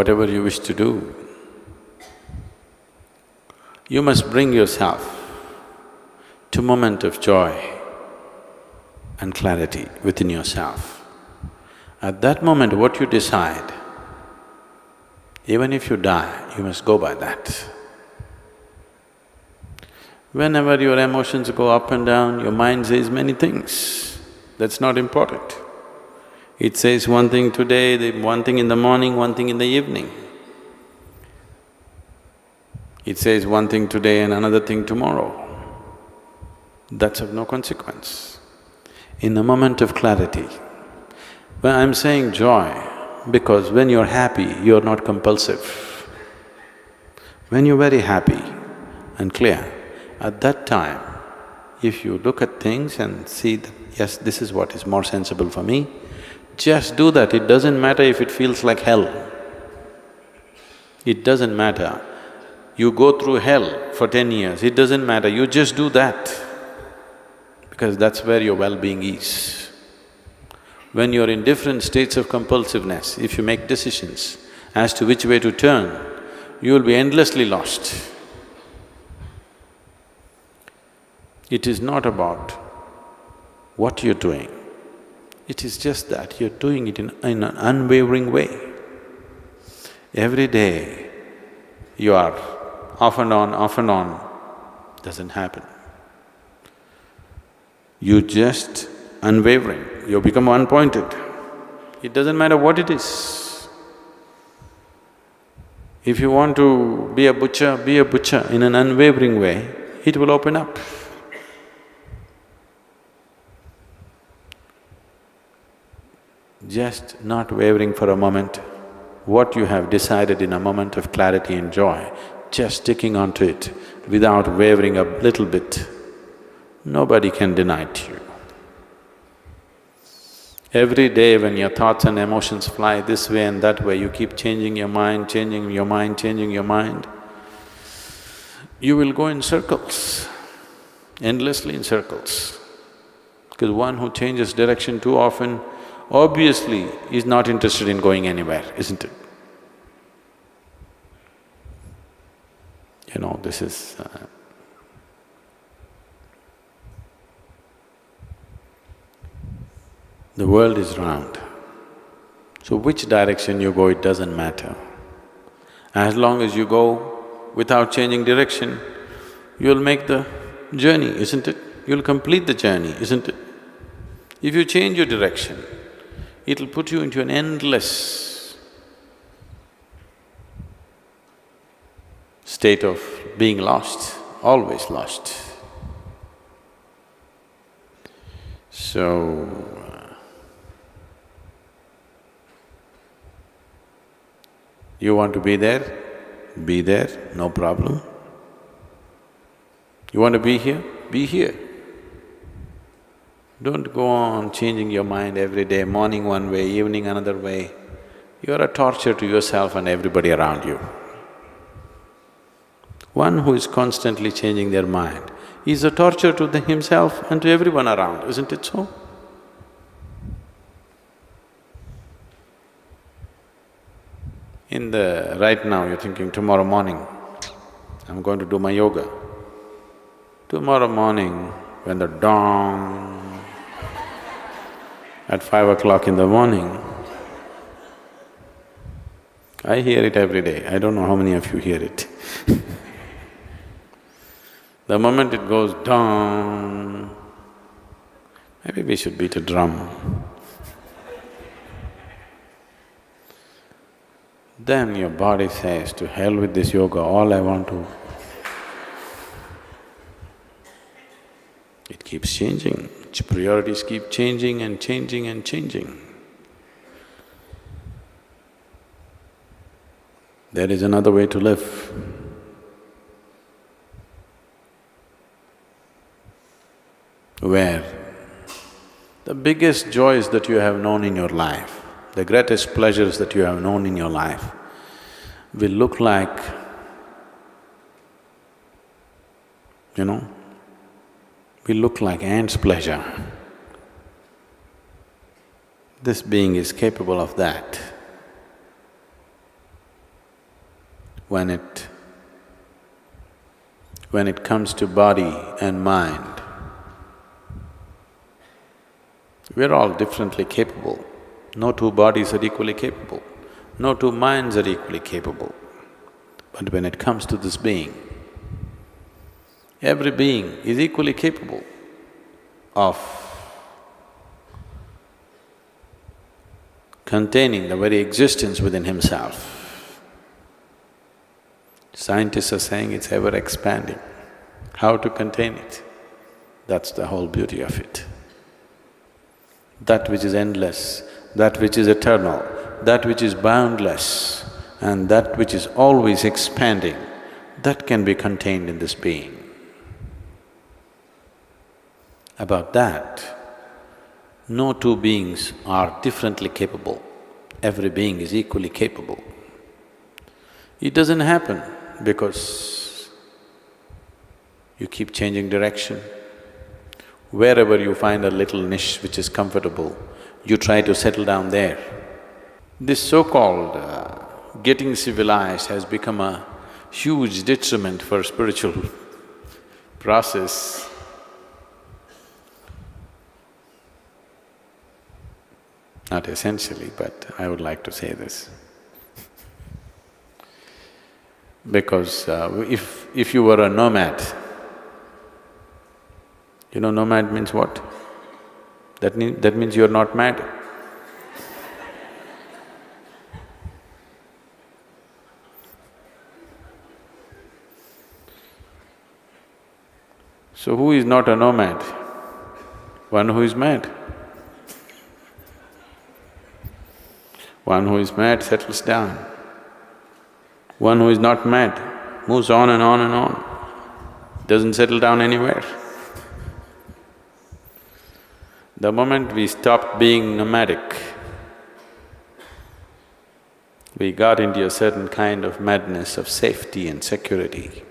whatever you wish to do, you must bring yourself to moment of joy and clarity within yourself. At that moment, what you decide, even if you die, you must go by that. Whenever your emotions go up and down, your mind says many things. That's not important. It says one thing today, one thing in the morning, one thing in the evening. It says one thing today and another thing tomorrow. That's of no consequence. In a moment of clarity, when I'm saying joy, because when you're happy, you're not compulsive. When you're very happy and clear, at that time, if you look at things and see that, yes, this is what is more sensible for me, just do that. It doesn't matter if it feels like hell. It doesn't matter. You go through hell for 10 years, it doesn't matter, you just do that, because that's where your well-being is. When you're in different states of compulsiveness, if you make decisions as to which way to turn, you will be endlessly lost. It is not about what you're doing, it is just that you're doing it in an unwavering way. Every day you are off and on, doesn't happen. You just unwavering, you become one-pointed. It doesn't matter what it is. If you want to be a butcher in an unwavering way, it will open up. Just not wavering for a moment, what you have decided in a moment of clarity and joy, just sticking onto it without wavering a little bit, nobody can deny it to you. Every day when your thoughts and emotions fly this way and that way, you keep changing your mind, changing your mind, changing your mind, you will go in circles, endlessly in circles. Because one who changes direction too often obviously is not interested in going anywhere, isn't it? You know, this is… the world is round, so which direction you go, it doesn't matter. As long as you go without changing direction, you'll make the journey, isn't it? You'll complete the journey, isn't it? If you change your direction, it'll put you into an endless state of being lost, always lost. So, you want to be there, no problem. You want to be here? Be here. Don't go on changing your mind every day, morning one way, evening another way. You're a torture to yourself and everybody around you. One who is constantly changing their mind is a torture to himself and to everyone around, isn't it so? Right now you're thinking, tomorrow morning, I'm going to do my yoga. Tomorrow morning, when the dawn at 5 o'clock in the morning, I hear it every day, I don't know how many of you hear it. The moment it goes down, maybe we should beat a drum. Then your body says, to hell with this yoga, all I want to… It keeps changing, its priorities keep changing and changing and changing. There is another way to live. Where the biggest joys that you have known in your life, the greatest pleasures that you have known in your life will look like, will look like ants' pleasure. This being is capable of that. when it… when it comes to body and mind, we're all differently capable. No two bodies are equally capable, no two minds are equally capable. But when it comes to this being, every being is equally capable of containing the very existence within himself. Scientists are saying it's ever expanding. How to contain it? That's the whole beauty of it. That which is endless, that which is eternal, that which is boundless, and that which is always expanding, that can be contained in this being. About that, no two beings are differently capable. Every being is equally capable. It doesn't happen because you keep changing direction. Wherever you find a little niche which is comfortable, you try to settle down there. This so-called getting civilized has become a huge detriment for spiritual process. Not essentially, but I would like to say this. Because if you were a nomad, you know nomad means what? That means you're not mad. So who is not a nomad? One who is mad. One who is mad settles down. One who is not mad moves on and on and on, doesn't settle down anywhere. The moment we stopped being nomadic, we got into a certain kind of madness of safety and security.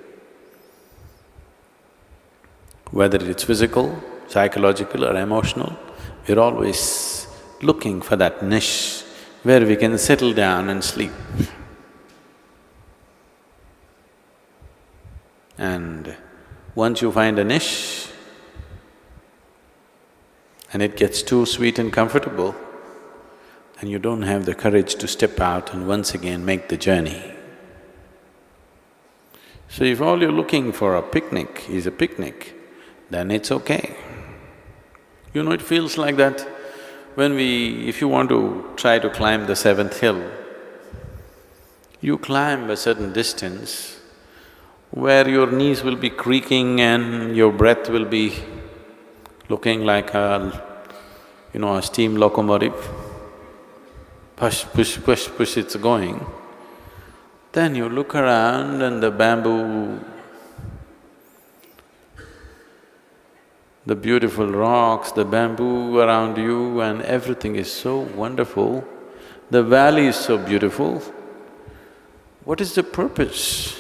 Whether it's physical, psychological or emotional, we're always looking for that niche where we can settle down and sleep. And once you find a niche and it gets too sweet and comfortable, and you don't have the courage to step out and once again make the journey. So if all you're looking for a picnic is a picnic, then it's okay. You know, it feels like that when if you want to try to climb the seventh hill, you climb a certain distance where your knees will be creaking and your breath will be looking like a steam locomotive. Push, push, push, push, it's going. Then you look around and the bamboo, the beautiful rocks, the bamboo around you and everything is so wonderful. The valley is so beautiful. What is the purpose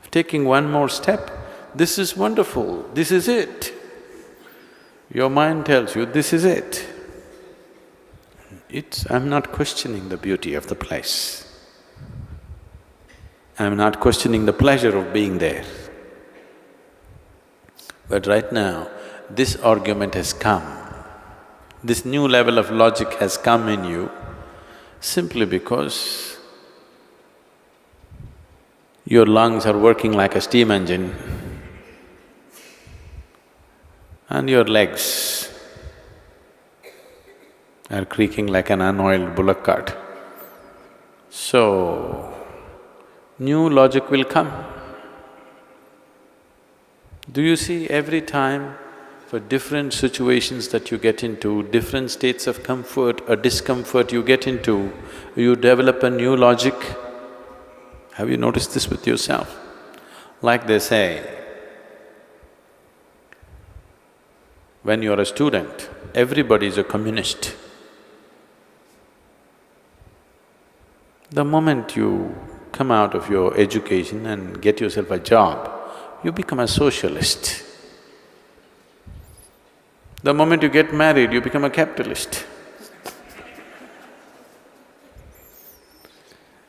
of taking one more step? This is wonderful, this is it. Your mind tells you, this is it. I'm not questioning the beauty of the place. I'm not questioning the pleasure of being there. But right now, this argument has come, this new level of logic has come in you simply because your lungs are working like a steam engine and your legs are creaking like an unoiled bullock cart. So, new logic will come. Do you see every time for different situations that you get into, different states of comfort or discomfort you get into, you develop a new logic? Have you noticed this with yourself? Like they say, when you're a student, everybody is a communist. The moment you come out of your education and get yourself a job, you become a socialist. The moment you get married, you become a capitalist.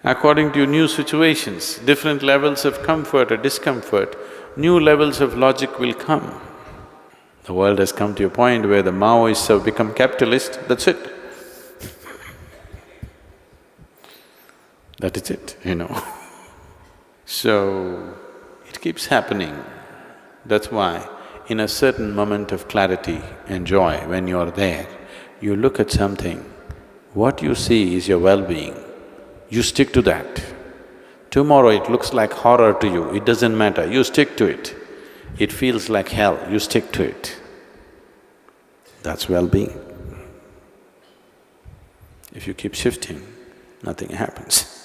according to new situations, different levels of comfort or discomfort, new levels of logic will come. The world has come to a point where the Maoists have become capitalist, that's it. That is it, you know. So, it keeps happening. That's why in a certain moment of clarity and joy, when you're there, you look at something, what you see is your well-being, you stick to that. Tomorrow it looks like horror to you, it doesn't matter, you stick to it. It feels like hell, you stick to it. That's well-being. If you keep shifting, nothing happens.